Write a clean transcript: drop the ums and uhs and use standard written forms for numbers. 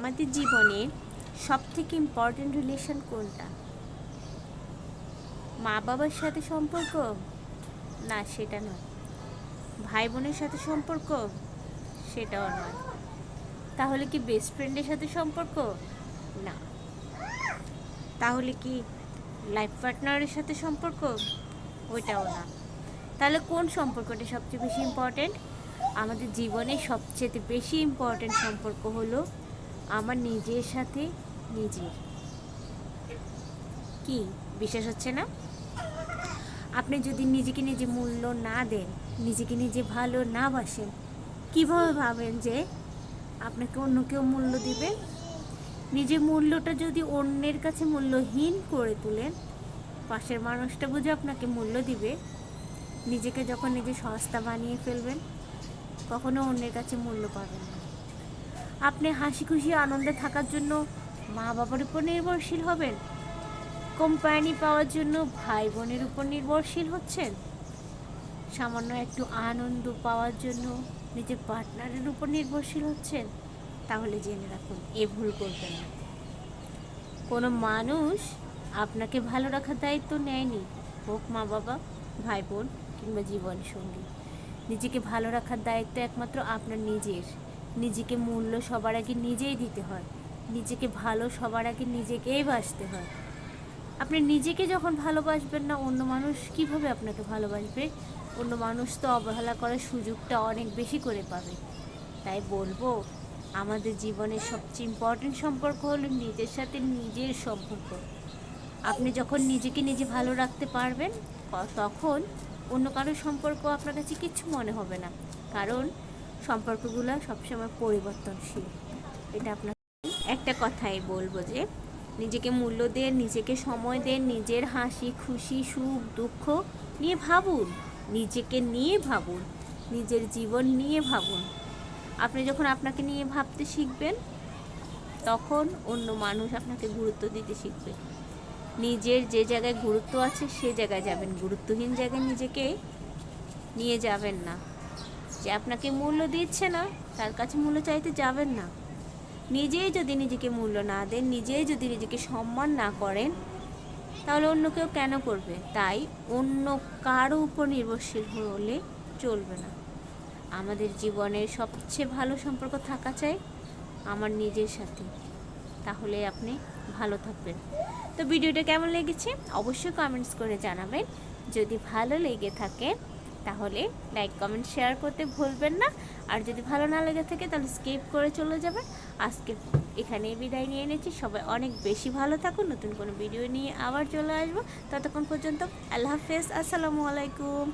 আমাদের জীবনের সবথেকে ইম্পর্ট্যান্ট রিলেশন কোনটা? মা বাবার সাথে সম্পর্ক? না, সেটা নয়। ভাই বোনের সাথে সম্পর্ক? সেটাও নয়। তাহলে কি বেস্ট ফ্রেন্ডের সাথে সম্পর্ক? না। তাহলে কি লাইফ পার্টনারের সাথে সম্পর্ক? ওইটাও না। তাহলে কোন সম্পর্কটা সবচেয়ে বেশি ইম্পর্ট্যান্ট? আমাদের জীবনে সবচেয়ে বেশি ইম্পর্ট্যান্ট সম্পর্ক হলো আমার নিজের সাথে নিজের। কি বিশ্বাস হচ্ছে না? আপনি যদি নিজেকে নিজে মূল্য না দেন, নিজেকে নিজে ভালো না বাসেন, কীভাবে ভাবেন যে আপনাকে অন্য কেউ মূল্য দিবে? নিজের মূল্যটা যদি অন্যের কাছে মূল্যহীন করে তোলেন, পাশের মানুষটা বুঝে আপনাকে মূল্য দিবে? নিজেকে যখন নিজে সস্তা বানিয়ে ফেলবেন, কখনো অন্যের কাছে মূল্য পাবেন না। আপনি হাসি খুশি আনন্দে থাকার জন্য মা বাবার উপর নির্ভরশীল হবেন, কোম্পানি পাওয়ার জন্য ভাই বোনের উপর নির্ভরশীল হচ্ছেন, সামান্য একটু আনন্দ পাওয়ার জন্য নিজের পার্টনারের উপর নির্ভরশীল হচ্ছেন, তাহলে জেনে রাখুন এ ভুল করবেন না। কোনো মানুষ আপনাকে ভালো রাখার দায়িত্ব নেয়নি, হোক মা বাবা, ভাই বোন কিংবা জীবন সঙ্গী। নিজেকে ভালো রাখার দায়িত্ব একমাত্র আপনার নিজের। নিজেকে মূল্য সবার আগে নিজেই দিতে হয়, নিজেকে ভালো সবার আগে নিজেকেই বাসতে হয়। আপনি নিজেকে যখন ভালোবাসবেন না, অন্য মানুষ কীভাবে আপনাকে ভালোবাসবে? অন্য মানুষ তো অবহেলা করার সুযোগটা অনেক বেশি করে পাবে। তাই বলবো, আমাদের জীবনের সবচেয়ে ইম্পর্টেন্ট সম্পর্ক হলো নিজের সাথে নিজের সম্পর্ক। আপনি যখন নিজেকে নিজে ভালো রাখতে পারবেন, তখন অন্য কারোর সম্পর্ক আপনার কাছে কিচ্ছু মনে হবে না, কারণ সম্পর্কগুলো সবসময় পরিবর্তনশীল। এটা আপনার একটা কথাই বলবো যে নিজেকে মূল্য দেন, নিজেকে সময় দেন, নিজের হাসি খুশি সুখ দুঃখ নিয়ে ভাবুন, নিজেকে নিয়ে ভাবুন, নিজের জীবন নিয়ে ভাবুন। আপনি যখন আপনাকে নিয়ে ভাবতে শিখবেন, তখন অন্য মানুষ আপনাকে গুরুত্ব দিতে শিখবে। নিজের যে জায়গায় গুরুত্ব আছে সে জায়গায় যাবেন, গুরুত্বহীন জায়গায় নিজেকে নিয়ে যাবেন না। যে আপনাকে মূল্য দিচ্ছে না, তার কাছে মূল্য চাইতে যাবেন না। নিজেই যদি নিজেকে মূল্য না দেন, নিজেই যদি নিজেকে সম্মান না করেন, তাহলে অন্য কেউ কেন করবে? তাই অন্য কারো উপর নির্ভরশীল হলে চলবে না। আমাদের জীবনের সবচেয়ে ভালো সম্পর্ক থাকা চাই আমার নিজের সাথে, তাহলে আপনি ভালো থাকবেন। তো ভিডিওটা কেমন লেগেছে অবশ্যই কমেন্টস করে জানাবেন। যদি ভালো লেগে থাকে তাহলে লাইক কমেন্ট শেয়ার করতে ভুলবেন না, আর যদি ভালো না লেগে থাকে তাহলে স্কিপ করে চলে যাবেন। আজকে এখানেই বিদায় নিয়ে নিচ্ছি। সবাই অনেক বেশি ভালো থাকুন, নতুন কোনো ভিডিও নিয়ে আবার চলে আসবো। ততক্ষণ পর্যন্ত আল্লাহ হাফেজ, আসসালামু আলাইকুম।